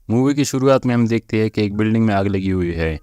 Movie की शुरुआत में हम देखते हैं कि एक बिल्डिंग में आग लगी हुई है।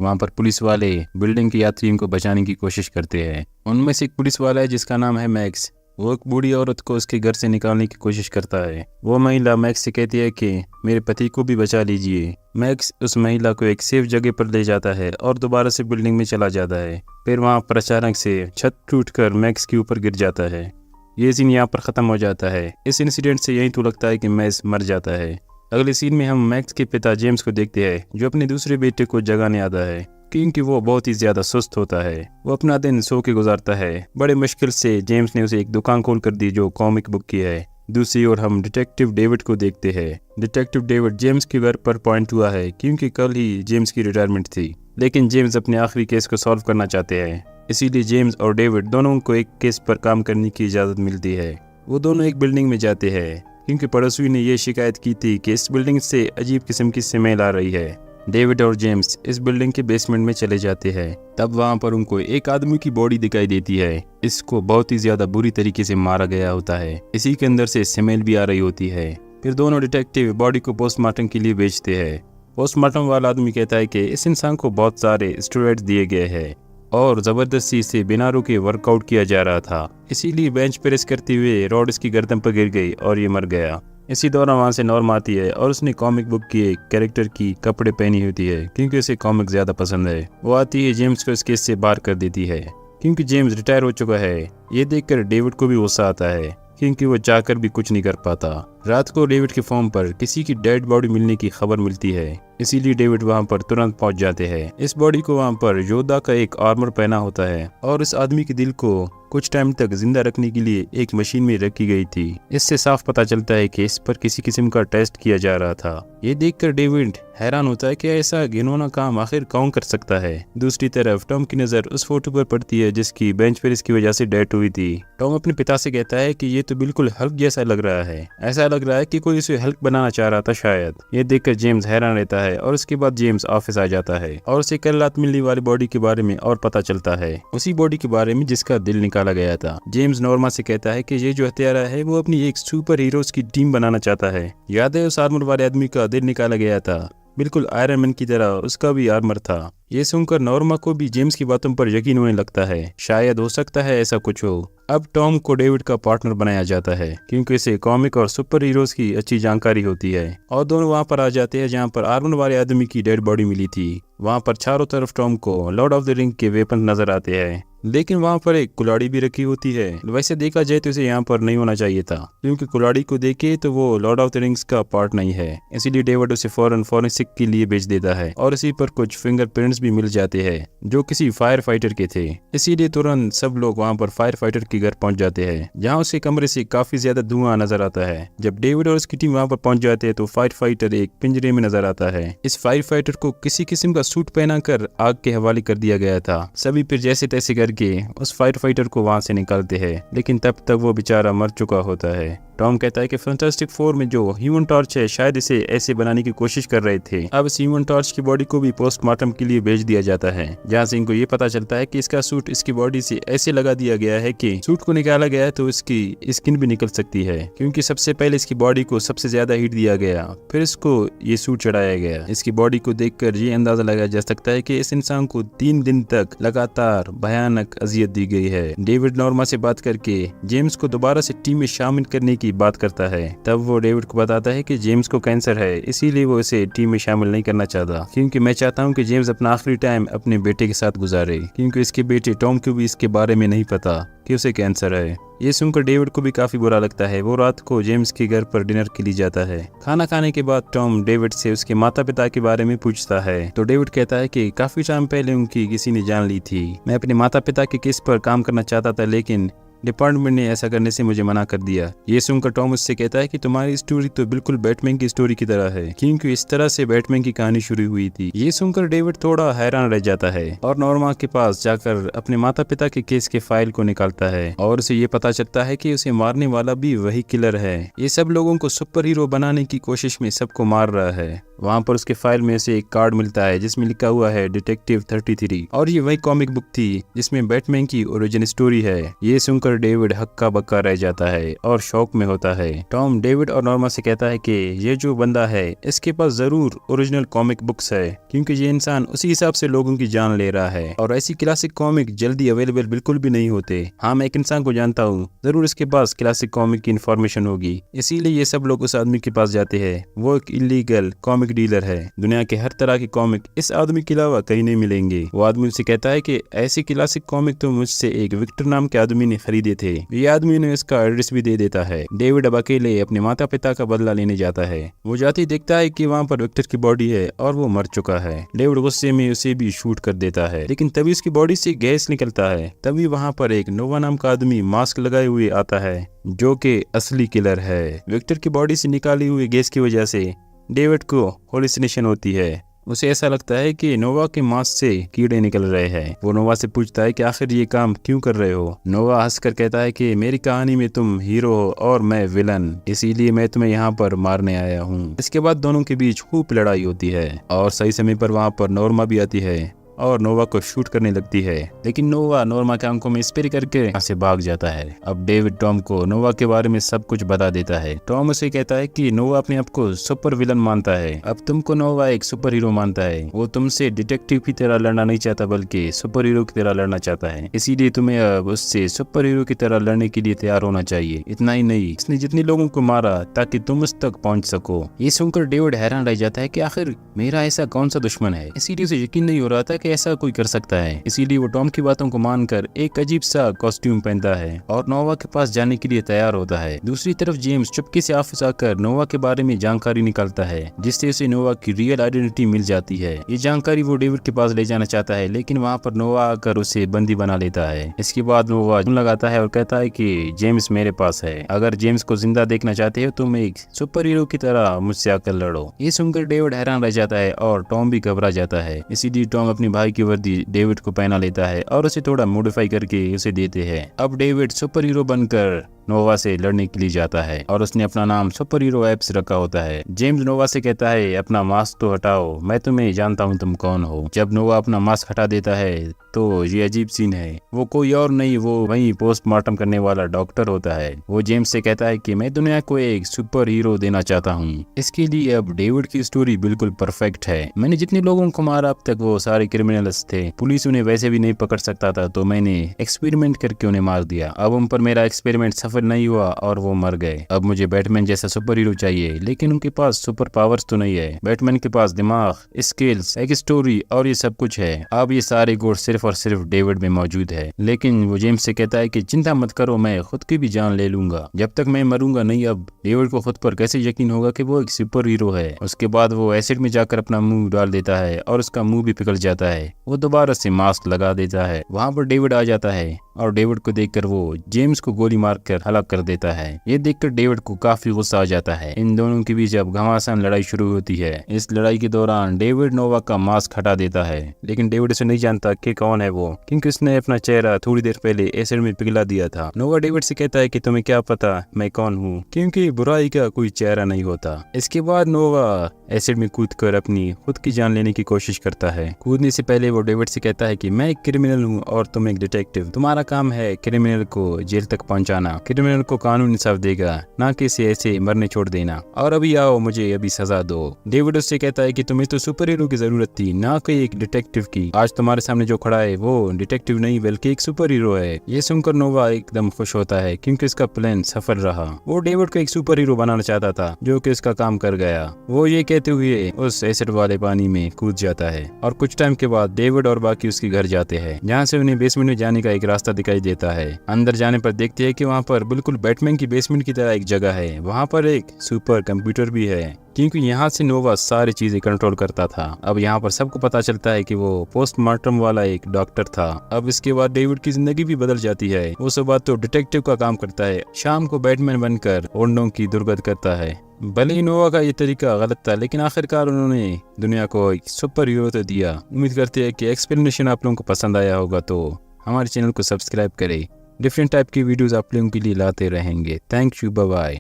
वहाँ पर पुलिस वाले बिल्डिंग के यात्रियों को बचाने की कोशिश करते हैं। उनमें से एक पुलिस वाला है जिसका नाम है मैक्स। वो एक बूढ़ी औरत को उसके घर से निकालने की कोशिश करता है। वो महिला मैक्स से कहती है कि मेरे पति को भी बचा लीजिए। मैक्स उस महिला को एक सेफ जगह पर ले जाता है और दोबारा से बिल्डिंग में चला जाता है। फिर वहाँ पर अचानक से छत टूटकर मैक्स के ऊपर गिर जाता है। ये सीन यहाँ पर ख़त्म हो जाता है। इस इंसिडेंट से यही तो लगता है कि मैक्स मर जाता है। अगले सीन में हम मैक्स के पिता जेम्स को देखते हैं जो अपने दूसरे बेटे को जगाने आता है क्योंकि वो बहुत ही ज्यादा सुस्त होता है। वो अपना दिन सो के गुजारता है। बड़े मुश्किल से जेम्स ने उसे एक दुकान खोल कर दी जो कॉमिक बुक की है। दूसरी ओर हम डिटेक्टिव डेविड को देखते हैं। डिटेक्टिव डेविड जेम्स के घर पर पॉइंट हुआ है क्योंकि कल ही जेम्स की रिटायरमेंट थी, लेकिन जेम्स अपने आखिरी केस को सॉल्व करना चाहते हैं। इसीलिए जेम्स और डेविड दोनों को एक केस पर काम करने की इजाज़त मिलती है। वो दोनों एक बिल्डिंग में जाते हैं क्योंकि पड़ोसी ने ये शिकायत की थी कि इस बिल्डिंग से अजीब किस्म की स्मेल आ रही है। डेविड और जेम्स इस बिल्डिंग के बेसमेंट में चले जाते हैं। तब वहाँ पर उनको एक आदमी की बॉडी दिखाई देती है। इसको बहुत ही ज्यादा बुरी तरीके से मारा गया होता है। इसी के अंदर से स्मेल भी आ रही होती है। फिर दोनों डिटेक्टिव बॉडी को पोस्टमार्टम के लिए भेजते हैं। पोस्टमार्टम वाला आदमी कहता है कि इस इंसान को बहुत सारे स्टेरॉइड्स दिए गए हैं और जबरदस्ती से बिना रुके वर्कआउट किया जा रहा था, इसीलिए बेंच प्रेस करते हुए रॉड इसकी गर्दन पर गिर गई और ये मर गया। इसी दौरान वहाँ से नॉर्म आती है और उसने कॉमिक बुक की एक कैरेक्टर की कपड़े पहनी होती है क्योंकि उसे कॉमिक ज्यादा पसंद है। वो आती है जेम्स को इस केस से बाहर कर देती है क्योंकि जेम्स रिटायर हो चुका है। ये देखकर डेविड को भी गुस्सा आता है क्योंकि वो चाहकर भी कुछ नहीं कर पाता। रात को डेविड के फोन पर किसी की डेड बॉडी मिलने की खबर मिलती है, इसीलिए डेविड वहां पर तुरंत पहुंच जाते हैं। इस बॉडी को वहां पर योद्धा का एक आर्मर पहना होता है और इस आदमी के दिल को कुछ टाइम तक जिंदा रखने के लिए एक मशीन में रखी गई थी। इससे साफ पता चलता है कि इस पर किसी किस्म का टेस्ट किया जा रहा था। ये देखकर डेविड हैरान होता है कि ऐसा घिनौना काम आखिर कौन कर सकता है। दूसरी तरफ टॉम की नजर उस फोटो पर पड़ती है जिसकी बेंच प्रेस की वजह से डेथ हुई थी। टॉम अपने पिता से कहता है कि ये तो बिल्कुल हल्क जैसा लग रहा है। ऐसा लग रहा है कि कोई इसे हल्क बनाना चाह रहा था शायद। ये देखकर जेम्स हैरान रहता है और उसके बाद जेम्स ऑफिस आ जाता है और उसे कल रात मिलने वाली बॉडी के बारे में और पता चलता है, उसी बॉडी के बारे में जिसका दिल निकाला गया था। जेम्स नॉर्मा से कहता है कि ये जो हत्यारा है वो अपनी एक सुपर हीरोज की टीम बनाना चाहता है। याद है उस आर्मर वाले आदमी का दिल निकाला गया था, बिल्कुल आयरन मैन की तरह उसका भी आर्मर था। ये सुनकर नॉर्मा को भी जेम्स की बातों पर यकीन होने लगता है। शायद हो सकता है ऐसा कुछ हो। अब टॉम को डेविड का पार्टनर बनाया जाता है क्योंकि इसे कॉमिक और सुपर हीरोज की अच्छी जानकारी होती है और दोनों वहां पर आ जाते हैं जहां पर आर्मर वाले आदमी की डेड बॉडी मिली थी। वहां पर चारों तरफ टॉम को लॉर्ड ऑफ द रिंग के वेपन नजर आते हैं, लेकिन वहां पर एक कुल्हाड़ी भी रखी होती है। वैसे देखा जाए तो इसे यहाँ पर नहीं होना चाहिए था क्योंकि कुल्हाड़ी को देखे तो वो लॉर्ड ऑफ द रिंग्स का पार्ट नहीं है। इसीलिए डेविड उसे फौरन फॉरेंसिक के लिए भेज देता है और इसी पर कुछ फिंगरप्रिंट्स भी मिल जाते हैं जो किसी फायर फाइटर के थे। इसीलिए तुरंत सब लोग वहां पर फायर फाइटर के घर पहुंच जाते हैं जहां उसके कमरे से काफी ज्यादा धुआं नजर आता है। जब डेविड और उसकी टीम वहां पर पहुंच जाते हैं तो फायर फाइटर एक पिंजरे में नजर आता है। इस फायर फाइटर को किसी किस्म का सूट पहनाकर आग के हवाले कर दिया गया था। सभी फिर जैसे तैसे करके उस फायर फाइटर को वहां से निकालते हैं, लेकिन तब तक वो बेचारा मर चुका होता है। टॉम कहता है कि फैंटास्टिक फोर में जो ह्यूमन टॉर्च है शायद इसे ऐसे बनाने की कोशिश कर रहे थे। अब इस ह्यूमन टॉर्च की बॉडी को भी पोस्टमार्टम के लिए भेज दिया जाता है जहां से इनको ये पता चलता है कि इसका सूट इसकी बॉडी से ऐसे लगा दिया गया है कि सूट को निकाला गया तो इसकी स्किन भी निकल सकती है क्योंकि सबसे पहले इसकी बॉडी को सबसे ज्यादा हीट दिया गया, फिर इसको ये सूट चढ़ाया गया। इसकी बॉडी को देखकर ये अंदाजा लगाया जा सकता है कि इस इंसान को 3 दिन तक लगातार भयानक अजियत दी गई है। डेविड नॉर्मा से बात करके जेम्स को दोबारा से टीम में शामिल करने की बात करता है। तब वो डेविड को बताता है कि जेम्स को कैंसर है, इसीलिए वो इसे टीम में शामिल नहीं करना चाहता क्योंकि मैं चाहता हूँ कि जेम्स अपना आखिरी टाइम अपने बेटे के साथ गुजारे क्योंकि इसके बेटे टॉम को भी इसके बारे में नहीं पता कि उसे कैंसर है। ये सुनकर डेविड को भी काफी बुरा लगता है। वो रात को जेम्स के घर पर डिनर के लिए जाता है। खाना खाने के बाद टॉम डेविड से उसके माता पिता के बारे में पूछता है तो डेविड कहता है कि काफी टाइम पहले उनकी किसी ने जान ली थी। मैं अपने माता पिता के केस पर काम करना चाहता था लेकिन डिपार्टमेंट ने ऐसा करने से मुझे मना कर दिया। ये सुनकर टॉम उससे कहता है कि तुम्हारी स्टोरी तो बिल्कुल बैटमैन की स्टोरी की तरह है क्योंकि इस तरह से बैटमैन की कहानी शुरू हुई थी। ये सुनकर डेविड थोड़ा हैरान रह जाता है और नॉर्मा के पास जाकर अपने माता पिता के केस के फाइल को निकालता है और उसे ये पता चलता है कि उसे मारने वाला भी वही किलर है। ये सब लोगों को सुपर हीरो बनाने की कोशिश में सबको मार रहा है। वहाँ पर उसके फाइल में से एक कार्ड मिलता है जिसमें लिखा हुआ है डिटेक्टिव 33 और ये वही कॉमिक बुक थी जिसमें बैटमैन की ओरिजिन स्टोरी है। ये सुनकर डेविड हक्का बक्का रह जाता है और शौक में होता है। टॉम डेविड और नॉर्मा से कहता है कि ये जो बंदा है इसके पास जरूर ओरिजिनल कॉमिक बुक्स है, क्योंकि ये इंसान उसी हिसाब से लोगों की जान ले रहा है और ऐसी क्लासिक कॉमिक जल्दी अवेलेबल बिल्कुल भी नहीं होते। हाँ, मैं एक इंसान को जानता हूँ, जरूर इसके पास क्लासिक कॉमिक की इन्फॉर्मेशन होगी, इसीलिए ये सब लोग उस आदमी के पास जाते हैं। वो एक इलीगल कॉमिक डीलर है, दुनिया के हर तरह के कॉमिक इस आदमी के अलावा कहीं नहीं मिलेंगे। वो आदमी उनसे कहता है कि ऐसी क्लासिक कॉमिक तो मुझसे एक विक्टर नाम के आदमी ने खरीदे थे। ये आदमी ने इसका एड्रेस भी दे देता है। डेविड अब अकेले अपने माता पिता का बदला लेने जाता है। वो जाते ही देखता है कि वहाँ पर विक्टर की बॉडी है और वो मर चुका है। डेविड गुस्से में उसे भी शूट कर देता है, लेकिन तभी उसकी बॉडी से गैस निकलता है। तभी वहाँ पर एक नोवा नाम का आदमी मास्क लगाए हुए आता है जो कि असली किलर है। विक्टर की बॉडी से निकाली हुई गैस की वजह से डेविड को हेलुसिनेशन होती है। उसे ऐसा लगता है कि नोवा के मास्क से कीड़े निकल रहे हैं। वो नोवा से पूछता है कि आखिर ये काम क्यों कर रहे हो। नोवा हंसकर कहता है कि मेरी कहानी में तुम हीरो हो और मैं विलन, इसीलिए मैं तुम्हें यहाँ पर मारने आया हूँ। इसके बाद दोनों के बीच खूब लड़ाई होती है और सही समय पर वहाँ पर नॉर्मा भी आती है और नोवा को शूट करने लगती है, लेकिन नोवा नॉर्मा के आंखों में स्प्रे करके यहाँ से भाग जाता है। अब डेविड टॉम को नोवा के बारे में सब कुछ बता देता है। टॉम उसे कहता है कि नोवा अपने आप को सुपर विलन मानता है, अब तुमको नोवा एक सुपर हीरो मानता है। वो तुमसे डिटेक्टिव की तरह लड़ना नहीं चाहता बल्कि सुपर हीरो की तरह लड़ना चाहता है, इसीलिए तुम्हें अब उससे सुपर हीरो की तरह लड़ने के लिए तैयार होना चाहिए। इतना ही नहीं, इसने जितने लोगों को मारा ताकि तुम उस तक पहुँच सको। ये सुनकर डेविड हैरान रह जाता है कि आखिर मेरा ऐसा कौन सा दुश्मन है। इसीलिए उसे यकीन नहीं हो रहा था ऐसा कोई कर सकता है, इसीलिए वो टॉम की बातों को मानकर एक अजीब सा कॉस्ट्यूम पहनता है और नोवा के पास जाने के लिए तैयार होता है। दूसरी तरफ जेम्स चुपके से ऑफिस आकर नोवा के बारे में जानकारी निकालता है, जिससे उसे नोवा की रियल आइडेंटिटी मिल जाती है। ये जानकारी वो डेविड के पास ले जाना चाहता है, लेकिन वहाँ पर नोवा आकर उसे बंदी बना लेता है। इसके बाद नोवा लगाता है और कहता है कि जेम्स मेरे पास है, अगर जेम्स को जिंदा देखना चाहते हो तुम एक सुपर हीरो की तरह मुझसे आकर लड़ो। ये सुनकर डेविड हैरान रह जाता है और टॉम भी घबरा जाता है, इसीलिए टॉम अपने भाई की वर्दी डेविड को पहना लेता है और उसे थोड़ा मॉडिफाई करके उसे देते हैं। अब डेविड सुपर हीरो बनकर नोवा से लड़ने के लिए जाता है और उसने अपना नाम सुपर हीरो एप्स रखा होता है। जेम्स नोवा से कहता है अपना मास्क तो हटाओ, मैं तुम्हें जानता हूँ तुम कौन हो। जब नोवा अपना मास्क हटा देता है तो ये अजीब सीन है, वो कोई और नहीं, वो वही पोस्टमार्टम करने वाला डॉक्टर होता है। वो जेम्स से कहता है कि मैं दुनिया को एक सुपर हीरो देना चाहता हूँ। इसके लिए अब डेविड की स्टोरी बिल्कुल परफेक्ट है। मैंने जितने लोगों को मारा अब तक वो सारे क्रिमिनल्स थे, पुलिस उन्हें वैसे भी नहीं पकड़ सकता था, तो मैंने एक्सपेरिमेंट करके उन्हें मार दिया। अब उन पर मेरा एक्सपेरिमेंट सफल नहीं हुआ और वो मर गए। अब मुझे बैटमैन जैसा सुपर हीरो चाहिए, लेकिन उनके पास सुपर पावर्स तो नहीं है। बैटमैन के पास दिमाग, स्किल्स, एक स्टोरी और ये सब कुछ है। अब ये सारे गुण सिर्फ और सिर्फ डेविड में मौजूद है। लेकिन वो जेम्स से कहता है कि चिंता मत करो, मैं खुद की भी जान ले लूंगा जब तक मैं मरूंगा नहीं। अब डेविड को खुद पर कैसे यकीन होगा कि वो एक सुपर हीरो है। उसके बाद वो एसिड में जाकर अपना मुंह डाल देता है और उसका मुंह भी पिघल जाता है। वो दोबारा से मास्क लगा देता है। वहाँ पर डेविड आ जाता है और डेविड को देखकर वो जेम्स को गोली मारकर हलाक कर देता है। ये देखकर डेविड को काफी गुस्सा आ जाता है। इन दोनों के बीच अब घमासान लड़ाई शुरू होती है। इस लड़ाई के दौरान डेविड नोवा का मास्क हटा देता है, लेकिन डेविड इसे नहीं जानता कि कौन है वो, क्योंकि उसने अपना चेहरा थोड़ी देर पहले एसिड में पिघला दिया था। नोवा डेविड से कहता है कि तुम्हें क्या पता मैं कौन हूँ, क्योंकि बुराई का कोई चेहरा नहीं होता। इसके बाद नोवा एसिड में कूदकर अपनी खुद की जान लेने की कोशिश करता है। कूदने से पहले वो डेविड से कहता है कि मैं एक क्रिमिनल हूँ और तुम एक डिटेक्टिव, तुम्हारा काम है क्रिमिनल को जेल तक पहुंचाना। क्रिमिनल को कानून इंसाफ देगा, ना कि इसे ऐसे मरने छोड़ देना। और अभी आओ, मुझे अभी सजा दो। डेविड उससे कहता है कि तुम्हें तो सुपर हीरो की जरूरत थी, ना कि एक डिटेक्टिव की। आज तुम्हारे सामने जो खड़ा है वो डिटेक्टिव नहीं बल्कि एक सुपर हीरो है। ये सुनकर नोवा एकदम खुश होता है, क्योंकि इसका प्लान सफल रहा। वो डेविड को एक सुपर हीरो बनाना चाहता था, जो कि इसका काम कर गया। वो ये कहते हुए उस एसिड वाले पानी में कूद जाता है और कुछ टाइम के बाद डेविड और बाकी उसके घर जाते हैं, जहाँ से उन्हें बेसमेंट में जाने का एक रास्ता दिखाई देता है। अंदर जाने पर देखते हैं कि वहाँ पर बिल्कुल बैटमैन की बेसमेंट की तरह एक जगह है। वहाँ पर एक सुपर कंप्यूटर भी है, क्योंकि यहाँ से नोवा सारी चीजें कंट्रोल करता था। अब यहाँ पर सबको पता चलता है कि वो पोस्टमार्टम वाला एक डॉक्टर था। अब इसके बाद डेविड की जिंदगी भी बदल जाती है। वो सुबह तो डिटेक्टिव का काम करता है, शाम को बैटमैन बनकर ओंडों की दुर्गत करता है। भले ही नोवा का ये तरीका गलत था, लेकिन आखिरकार उन्होंने दुनिया को एक सुपर हीरो तो दिया। उम्मीद करते हैं कि एक्सप्लेनेशन आप लोगों को पसंद आया होगा, तो हमारे चैनल को सब्सक्राइब करें। डिफरेंट टाइप की वीडियोस आप लोगों के लिए लाते रहेंगे। Thank you, bye bye.